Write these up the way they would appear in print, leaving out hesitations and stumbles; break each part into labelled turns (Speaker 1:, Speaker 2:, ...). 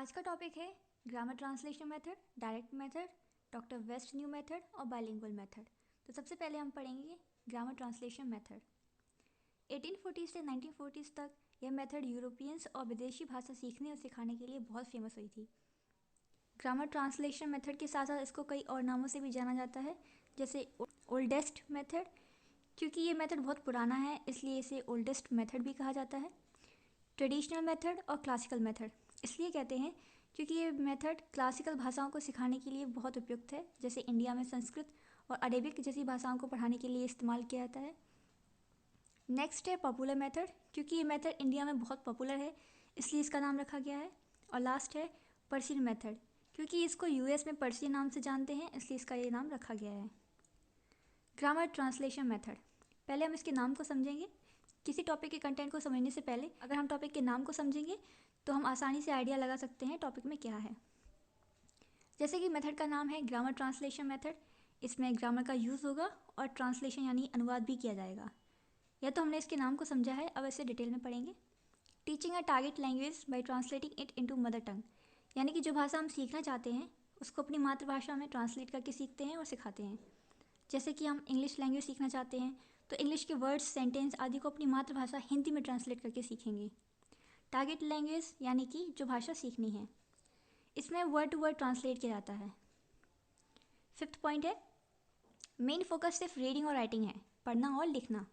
Speaker 1: आज का टॉपिक है grammar translation method, direct method, doctor West new method और बाइलिंगुअल मेथड। तो सबसे पहले हम पढ़ेंगे ग्रामर ट्रांसलेशन मेथड। 1840 से 1940 तक यह मेथड यूरोपियंस और विदेशी भाषा सीखने और सिखाने के लिए बहुत फेमस हुई थी। ग्रामर ट्रांसलेशन मेथड के साथ साथ इसको कई और नामों से भी जाना जाता है, जैसे ओल्डेस्ट मेथड। क्योंकि ये मेथड बहुत पुराना है इसलिए इसे ओल्डेस्ट मेथड भी कहा जाता है। ट्रेडिशनल मेथड और क्लासिकल मेथड इसलिए कहते हैं क्योंकि ये मेथड क्लासिकल भाषाओं को सिखाने के लिए बहुत उपयुक्त है, जैसे इंडिया में संस्कृत और अरेबिक जैसी भाषाओं को पढ़ाने के लिए इस्तेमाल किया जाता है। नेक्स्ट है पॉपुलर मेथड, क्योंकि ये मेथड इंडिया में बहुत पॉपुलर है इसलिए इसका नाम रखा गया है। और लास्ट है पर्शियन मेथड, क्योंकि इसको यूएस में पर्शियन नाम से जानते हैं इसलिए इसका ये नाम रखा गया है। ग्रामर ट्रांसलेशन मेथड, पहले हम इसके नाम को समझेंगे। किसी टॉपिक के कंटेंट को समझने से पहले अगर हम टॉपिक के नाम को समझेंगे तो हम आसानी से आइडिया लगा सकते हैं टॉपिक में क्या है। जैसे कि मेथड का नाम है ग्रामर ट्रांसलेशन मेथड, इसमें ग्रामर का यूज़ होगा और ट्रांसलेशन यानी अनुवाद भी किया जाएगा। या तो हमने इसके नाम को समझा है, अब इसे डिटेल में पढ़ेंगे। Teaching a target language by translating it into mother tongue, यानी कि जो भाषा हम सीखना चाहते हैं उसको अपनी मातृभाषा में ट्रांसलेट करके सीखते हैं और सिखाते हैं। जैसे कि हम इंग्लिश लैंग्वेज सीखना चाहते हैं तो इंग्लिश के वर्ड्स, सेंटेंस आदि को अपनी मातृभाषा हिंदी में ट्रांसलेट करके सीखेंगे। टारगेट लैंग्वेज यानी कि जो भाषा सीखनी है, इसमें वर्ड टू वर्ड ट्रांसलेट किया जाता है। फिफ्थ पॉइंट है मेन फोकस सिर्फ रीडिंग और राइटिंग है, पढ़ना और लिखना।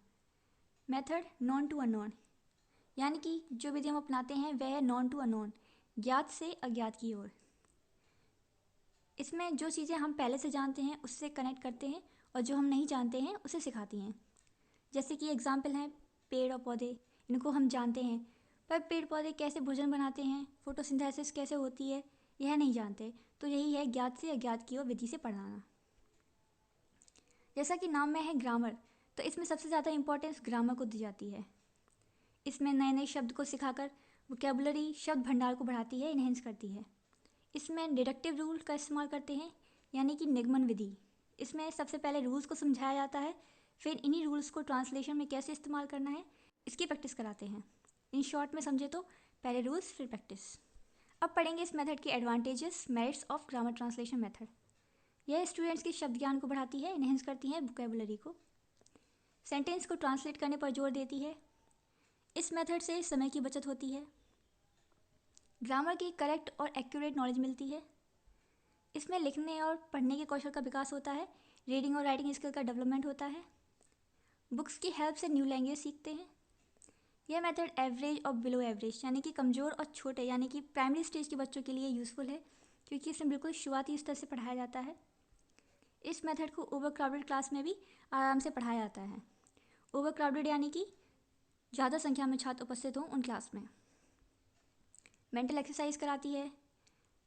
Speaker 1: मेथड नॉन टू अननोन, यानी कि जो विधि हम अपनाते हैं वह है नॉन टू अननोन, ज्ञात से अज्ञात की ओर। इसमें जो चीज़ें हम पहले से जानते हैं उससे कनेक्ट करते हैं और जो हम नहीं जानते हैं उसे सिखाती हैं। जैसे कि एग्जाम्पल हैं पेड़ और पौधे, इनको हम जानते हैं पर पेड़ पौधे कैसे भोजन बनाते हैं, फोटोसिंथेसिस कैसे होती है यह नहीं जानते, तो यही है ज्ञात से अज्ञात की ओर विधि से पढ़ाना। जैसा कि नाम में है ग्रामर, तो इसमें सबसे ज़्यादा इंपॉर्टेंस ग्रामर को दी जाती है। इसमें नए नए शब्द को सिखाकर वोकेबुलरी, शब्द भंडार को बढ़ाती है, इन्हेंस करती है। इसमें डिडक्टिव रूल का इस्तेमाल करते हैं, यानी कि निगमन विधि। इसमें सबसे पहले रूल्स को समझाया जाता है, फिर इन्हीं रूल्स को ट्रांसलेशन में कैसे इस्तेमाल करना है इसकी प्रैक्टिस कराते हैं। इन शॉर्ट में समझे तो पहले रूल्स फिर प्रैक्टिस। अब पढ़ेंगे इस मेथड के advantages, merits of grammar translation method. यह स्टूडेंट्स के शब्द ज्ञान को बढ़ाती है, इन्हेंस करती है वोकेबुलरी को, सेंटेंस को ट्रांसलेट करने पर जोर देती है। इस मेथड से समय की बचत होती है, ग्रामर की करेक्ट और एक्यूरेट नॉलेज मिलती है। इसमें लिखने और पढ़ने के कौशल का विकास होता है, रीडिंग और राइटिंग स्किल का डेवलपमेंट होता है, बुक्स की हेल्प से न्यू लैंग्वेज सीखते हैं। यह मेथड एवरेज और बिलो एवरेज यानी कि कमज़ोर और छोटे यानी कि प्राइमरी स्टेज के बच्चों के लिए यूज़फुल है, क्योंकि इसमें बिल्कुल शुरुआती स्तर से पढ़ाया जाता है। इस मेथड को ओवर क्राउडेड क्लास में भी आराम से पढ़ाया जाता है। ओवर क्राउडेड यानी कि ज़्यादा संख्या में छात्र उपस्थित हों उन क्लास में। मेंटल एक्सरसाइज कराती है।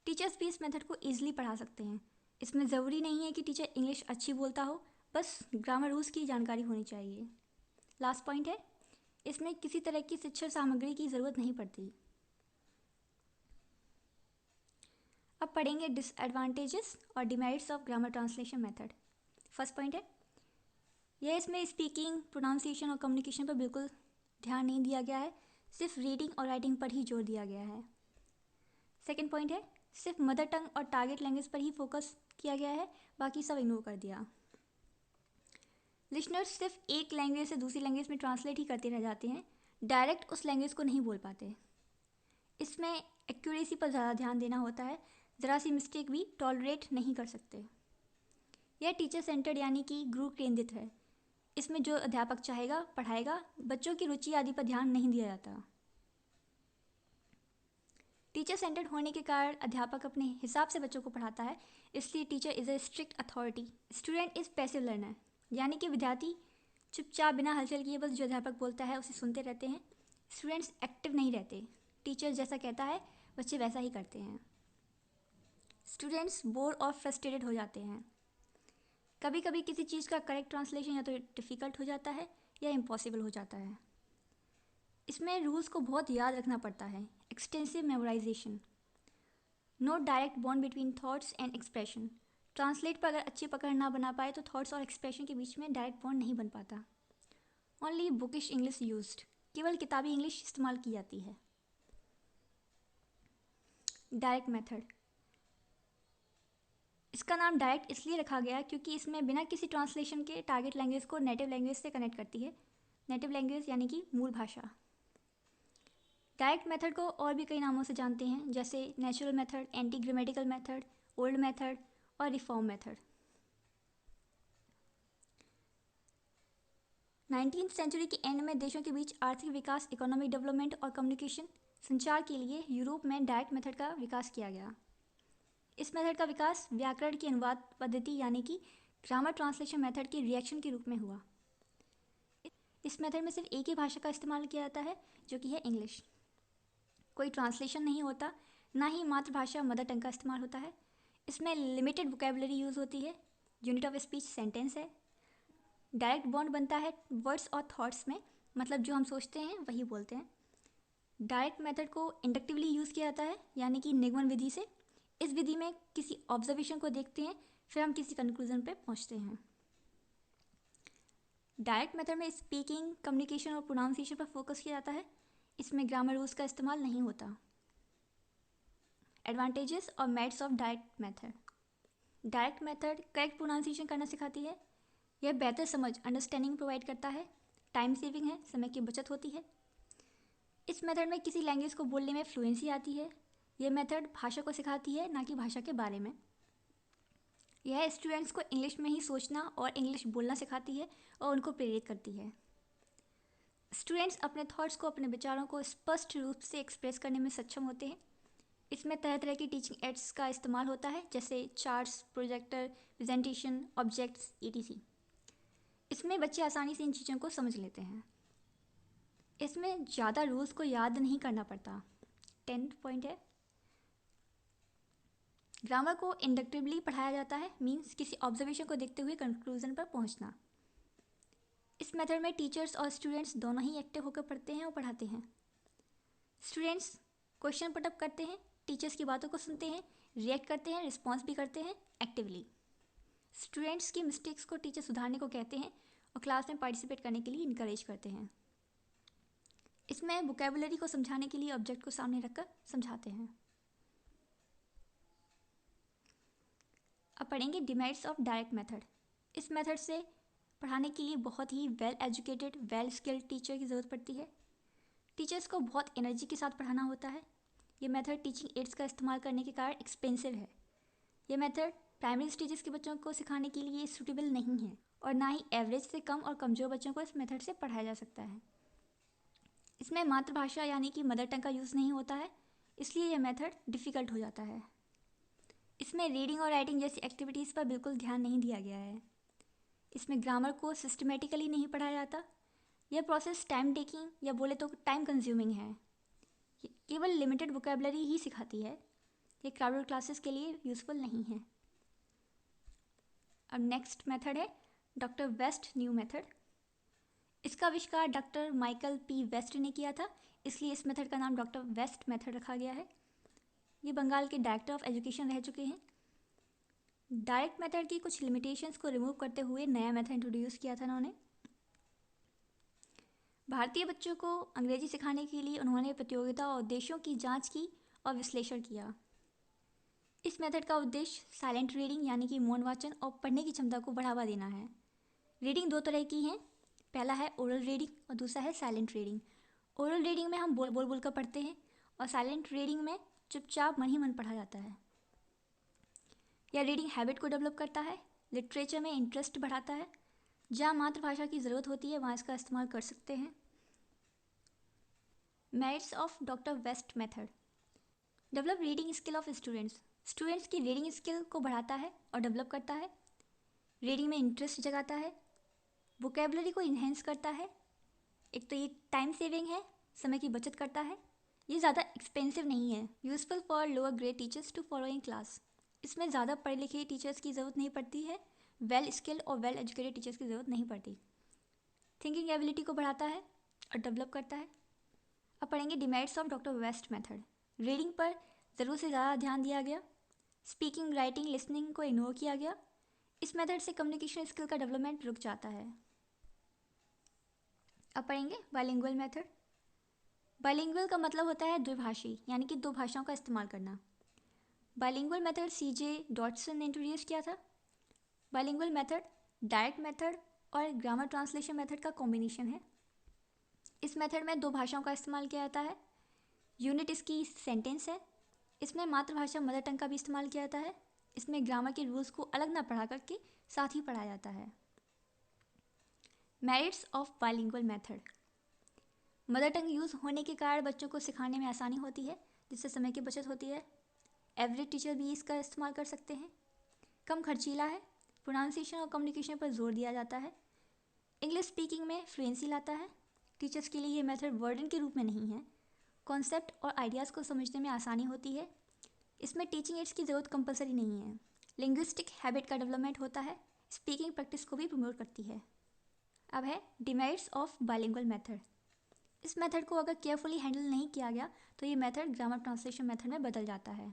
Speaker 1: टीचर्स भी इस मेथड को ईजिली पढ़ा सकते हैं। इसमें ज़रूरी नहीं है कि टीचर इंग्लिश अच्छी बोलता हो, बस ग्रामर रूल्स की जानकारी होनी चाहिए। लास्ट पॉइंट है इसमें किसी तरह की शिक्षण सामग्री की ज़रूरत नहीं पड़ती। अब पढ़ेंगे डिसएडवांटेजेस और demerits of grammar translation method. First point है यह इसमें स्पीकिंग, प्रोनाउंसिएशन और कम्युनिकेशन पर बिल्कुल ध्यान नहीं दिया गया है, सिर्फ रीडिंग और राइटिंग पर ही जोर दिया गया है। सेकेंड पॉइंट है सिर्फ मदर टंग और टारगेट लैंग्वेज पर ही फोकस किया गया है, बाकी सब इग्नोर कर दिया। लिसनर्स सिर्फ एक लैंग्वेज से दूसरी लैंग्वेज में ट्रांसलेट ही करते रह जाते हैं, डायरेक्ट उस लैंग्वेज को नहीं बोल पाते। इसमें एक्यूरेसी पर ज़्यादा ध्यान देना होता है, ज़रा सी मिस्टेक भी टॉलरेट नहीं कर सकते। यह टीचर सेंटर्ड यानी कि गुरु केंद्रित है। इसमें जो अध्यापक चाहेगा पढ़ाएगा, बच्चों की रुचि आदि पर ध्यान नहीं दिया जाता। टीचर सेंटर्ड होने के कारण अध्यापक अपने हिसाब से बच्चों को पढ़ाता है, इसलिए teacher is a strict authority. Student is passive learner, यानी कि विद्यार्थी चुपचाप बिना हलचल किए बस जो अध्यापक बोलता है उसे सुनते रहते हैं। स्टूडेंट्स एक्टिव नहीं रहते, टीचर जैसा कहता है बच्चे वैसा ही करते हैं। स्टूडेंट्स बोर और फ्रस्ट्रेटेड हो जाते हैं। कभी कभी किसी चीज़ का करेक्ट ट्रांसलेशन या तो डिफ़िकल्ट हो जाता है या इम्पॉसिबल हो जाता है। इसमें रूल्स को बहुत याद रखना पड़ता है, extensive memorization. No direct bond between thoughts and expression. Translate पर अगर अच्छी पकड़ ना बना पाए तो थॉट्स और एक्सप्रेशन के बीच में डायरेक्ट बॉन्ड नहीं बन पाता। ओनली बुकिश इंग्लिश यूज्ड, केवल किताबी इंग्लिश इस्तेमाल की जाती है। Direct method. इसका नाम डायरेक्ट इसलिए रखा गया क्योंकि इसमें बिना किसी ट्रांसलेशन के टारगेट लैंग्वेज को नेटिव लैंग्वेज से कनेक्ट करती है। नेटिव लैंग्वेज यानी कि मूल भाषा। डायरेक्ट मेथड को और भी कई नामों से जानते हैं, जैसे natural method, anti grammatical method, old method और रिफॉर्म मेथड। 19वीं सेंचुरी के एंड में देशों के बीच आर्थिक विकास, इकोनॉमिक डेवलपमेंट और कम्युनिकेशन संचार के लिए यूरोप में डायरेक्ट मेथड का विकास किया गया। इस मेथड का विकास व्याकरण की अनुवाद पद्धति यानी कि ग्रामर ट्रांसलेशन मेथड की रिएक्शन के रूप में हुआ। इस मेथड में सिर्फ एक ही भाषा का इस्तेमाल किया जाता है, जो कि है इंग्लिश। कोई ट्रांसलेशन नहीं होता, ना ही मातृभाषा मदर टंग का इस्तेमाल होता है। इसमें लिमिटेड वोकेबलरी यूज़ होती है। यूनिट ऑफ स्पीच सेंटेंस है। डायरेक्ट बॉन्ड बनता है वर्ड्स और थॉट्स में, मतलब जो हम सोचते हैं वही बोलते हैं। डायरेक्ट मेथड को इंडक्टिवली यूज़ किया जाता है, यानी कि निगमन विधि से। इस विधि में किसी ऑब्जर्वेशन को देखते हैं, फिर हम किसी कंक्लूजन पे पहुंचते हैं। डायरेक्ट मेथड में स्पीकिंग, कम्युनिकेशन और प्रोनाउंसिएशन पर फोकस किया जाता है। इसमें ग्रामर रूल्स का इस्तेमाल नहीं होता। एडवांटेजेस और merits of direct method. Direct method correct pronunciation करना सिखाती है। यह बेहतर समझ, अंडरस्टैंडिंग प्रोवाइड करता है। टाइम सेविंग है, समय की बचत होती है। इस मेथड में किसी लैंग्वेज को बोलने में फ्लुएंसी आती है। यह मेथड भाषा को सिखाती है, ना कि भाषा के बारे में। यह स्टूडेंट्स को इंग्लिश में ही सोचना और इंग्लिश बोलना सिखाती है और उनको प्रेरित करती है। स्टूडेंट्स अपने थॉट्स को, अपने विचारों को स्पष्ट रूप से एक्सप्रेस करने में सक्षम होते हैं। इसमें तरह तरह की टीचिंग एड्स का इस्तेमाल होता है, जैसे charts, projector, presentation, objects, etc। इसमें बच्चे आसानी से इन चीज़ों को समझ लेते हैं। इसमें ज़्यादा रूल्स को याद नहीं करना पड़ता। 10th पॉइंट है, ग्रामर को इंडक्टिवली पढ़ाया जाता है, मीन्स किसी ऑब्जर्वेशन को देखते हुए कंक्लूजन पर पहुंचना। इस मेथड में टीचर्स और स्टूडेंट्स दोनों ही एक्टिव होकर पढ़ते हैं और पढ़ाते हैं। स्टूडेंट्स क्वेश्चन पुटअप करते हैं, टीचर्स की बातों को सुनते हैं, रिएक्ट करते हैं, रिस्पॉन्स भी करते हैं एक्टिवली। स्टूडेंट्स की मिस्टेक्स को टीचर सुधारने को कहते हैं और क्लास में पार्टिसिपेट करने के लिए इनकरेज करते हैं। इसमें वोकेबुलरी को समझाने के लिए ऑब्जेक्ट को सामने रखकर समझाते हैं। अब पढ़ेंगे डिमेरिट्स ऑफ डायरेक्ट मेथड। इस मेथड से पढ़ाने के लिए बहुत ही well educated, well skilled teacher की ज़रूरत पड़ती है। टीचर्स को बहुत एनर्जी के साथ पढ़ाना होता है। ये मेथड टीचिंग एड्स का इस्तेमाल करने के कारण एक्सपेंसिव है। ये मेथड प्राइमरी स्टेजेस के बच्चों को सिखाने के लिए सूटेबल नहीं है और ना ही एवरेज से कम और कमज़ोर बच्चों को इस मेथड से पढ़ाया जा सकता है। इसमें मातृभाषा यानी कि मदर टंग का यूज़ नहीं होता है, इसलिए यह मेथड डिफ़िकल्ट हो जाता है। इसमें रीडिंग और राइटिंग जैसी एक्टिविटीज़ पर बिल्कुल ध्यान नहीं दिया गया है। इसमें ग्रामर को सिस्टमेटिकली नहीं पढ़ाया जाता। यह प्रोसेस टाइम टेकिंग या बोले तो टाइम कंज्यूमिंग है। केवल लिमिटेड वोकेबलरी ही सिखाती है। ये क्राउडेड क्लासेस के लिए यूज़फुल नहीं है। अब नेक्स्ट मेथड है डॉक्टर वेस्ट न्यू मेथड। इसका आविष्कार डॉक्टर माइकल पी वेस्ट ने किया था, इसलिए इस मेथड का नाम डॉक्टर वेस्ट मेथड रखा गया है। ये बंगाल के डायरेक्टर ऑफ एजुकेशन रह चुके हैं। डायरेक्ट मेथड की कुछ लिमिटेशंस को रिमूव करते हुए नया मेथड इंट्रोड्यूस किया था उन्होंने। भारतीय बच्चों को अंग्रेजी सिखाने के लिए उन्होंने प्रतियोगिता और उद्देश्यों की जांच की और विश्लेषण किया। इस मेथड का उद्देश्य साइलेंट रीडिंग यानी कि मौन वाचन और पढ़ने की क्षमता को बढ़ावा देना है। रीडिंग दो तरह की हैं, पहला है ओरल रीडिंग और दूसरा है साइलेंट रीडिंग। ओरल रीडिंग में हम बोल बोल कर पढ़ते हैं और साइलेंट रीडिंग में चुपचाप मन ही मन पढ़ा जाता है। यह रीडिंग हैबिट को डेवलप करता है, लिटरेचर में इंटरेस्ट बढ़ाता है। जहाँ मातृभाषा की ज़रूरत होती है वहाँ इसका इस्तेमाल कर सकते हैं। Merits of doctor West method. Develop reading skill of students की रीडिंग स्किल को बढ़ाता है और डेवलप करता है। रीडिंग में इंटरेस्ट जगाता है, वोकेबलरी को इन्हेंस करता है। एक तो ये टाइम सेविंग है, समय की बचत करता है। ये ज़्यादा एक्सपेंसिव नहीं है। Useful for lower grade teachers to follow in class. इसमें ज़्यादा पढ़े लिखे टीचर्स की ज़रूरत नहीं पड़ती है, वेल स्किल्ड और वेल एजुकेटेड टीचर्स की ज़रूरत नहीं पड़ती। थिंकिंग एबिलिटी को बढ़ाता है और डेवलप करता है। अब पढ़ेंगे demerits of doctor West method. Reading पर ज़रूर से ज़्यादा ध्यान दिया गया, स्पीकिंग, राइटिंग, लिसनिंग को इग्नोर किया गया। इस मेथड से कम्युनिकेशन स्किल का डेवलपमेंट रुक जाता है। अब पढ़ेंगे बाइलिंगुअल मेथड। बाइलिंगुअल का मतलब होता है द्विभाषी, यानी कि दो भाषाओं का इस्तेमाल करना। बाइलिंगुअल मेथड CJ डॉटसन ने इंट्रोड्यूस किया था। बाइलिंगुअल मेथड डायरेक्ट मेथड और ग्रामर ट्रांसलेशन मेथड का कॉम्बिनेशन है। इस मेथड में 2 भाषाओं का इस्तेमाल किया जाता है। यूनिट इसकी सेंटेंस है। इसमें मातृभाषा मदर टंग का भी इस्तेमाल किया जाता है। इसमें ग्रामर के रूल्स को अलग ना पढ़ा करके साथ ही पढ़ाया जाता है। Merits of bilingual method. Mother tongue use होने के कारण बच्चों को सिखाने में आसानी होती है, जिससे समय की बचत होती है। एवरेज टीचर भी इसका इस्तेमाल कर सकते हैं। कम खर्चीला है। प्रोनाउंसिएशन और कम्युनिकेशन पर जोर दिया जाता है। इंग्लिश स्पीकिंग में फ्लुएंसी लाता है। टीचर्स के लिए ये मेथड वर्डन के रूप में नहीं है। कॉन्सेप्ट और आइडियाज़ को समझने में आसानी होती है। इसमें टीचिंग एड्स की ज़रूरत कंपलसरी नहीं है। लिंग्विस्टिक हैबिट का डेवलपमेंट होता है। स्पीकिंग प्रैक्टिस को भी प्रमोट करती है। अब है डिमेरिट्स ऑफ बाइलिंगुअल मेथड। इस मेथड को अगर केयरफुली हैंडल नहीं किया गया तो ये मेथड ग्रामर ट्रांसलेशन मेथड में बदल जाता है।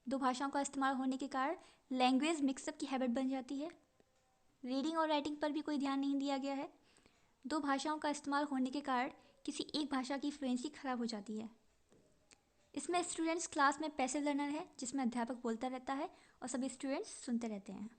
Speaker 1: 2 भाषाओं का इस्तेमाल होने के कारण लैंग्वेज मिक्सअप की हैबिट बन जाती है। रीडिंग और राइटिंग पर भी कोई ध्यान नहीं दिया गया है। 2 भाषाओं का इस्तेमाल होने के कारण किसी एक भाषा की फ्लुएंसी खराब हो जाती है। इसमें स्टूडेंट्स क्लास में पैसिव लर्नर है, जिसमें अध्यापक बोलता रहता है और सभी स्टूडेंट्स सुनते रहते हैं।